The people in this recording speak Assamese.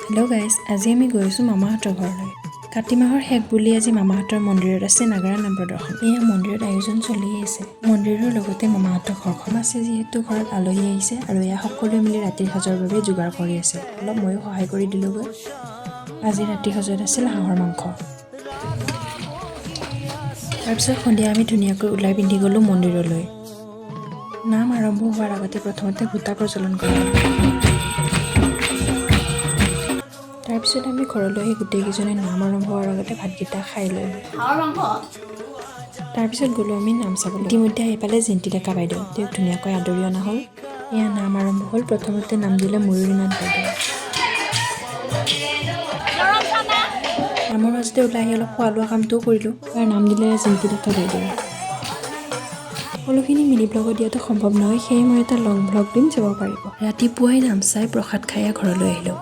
হেল্ল' গাইজ, আজি আমি গৈছোঁ মামাহঁতৰ ঘৰলৈ। কাতি মাহৰ শেষ বুলি আজি মামাহঁতৰ মন্দিৰত আছে নাগাৰা নাম প্ৰদৰ্শন। এয়া মন্দিৰত আয়োজন চলি আছে। মন্দিৰৰ লগতে মামাহঁতৰ ঘৰখন আছে, যিহেতু ঘৰত আলহী আহিছে আৰু এয়া সকলোৱে মিলি ৰাতিৰ সাজৰ বাবে যোগাৰ কৰি আছে। অলপ ময়ো সহায় কৰি দিলোগৈ। আজি ৰাতিৰ সাজত আছিল হাঁহৰ মাংস। তাৰপিছত সন্ধিয়া আমি ধুনীয়াকৈ ওলাই পিন্ধি গ'লোঁ মন্দিৰলৈ। নাম আৰম্ভ হোৱাৰ আগতে প্ৰথমতে ভূতা প্ৰজ্বলন কৰা হ'ল। তাৰপিছত আমি ঘৰলৈ আহি গোটেইকেইজনে নাম আৰম্ভ হোৱাৰ আগতে ভাতকেইটা খাই ল'লোঁ। তাৰপিছত গ'লোঁ আমি নাম চাবলৈ। ইতিমধ্যে আহি পালে জিন্তি ডেকা বাইদেউ, তেওঁক ধুনীয়াকৈ আদৰি অনা হ'ল। এয়া নাম আৰম্ভ হ'ল। প্ৰথমতে নাম দিলে ময়ূৰীনাথ বাইদেউ। নামৰ মাজতে ওলাই আহি অলপ খোৱা লোৱা কামটোও কৰিলোঁ। তাৰ নাম দিলে জিন্তি ডেকা বাইদেউ। সকলোখিনি মিনি ব্লগত দিয়াটো সম্ভৱ নহয়, সেয়ে মই এটা লং ব্লগ দিম, চাব পাৰিব। ৰাতিপুৱাই নাম চাই প্ৰসাদ খাই ঘৰলৈ আহিলোঁ।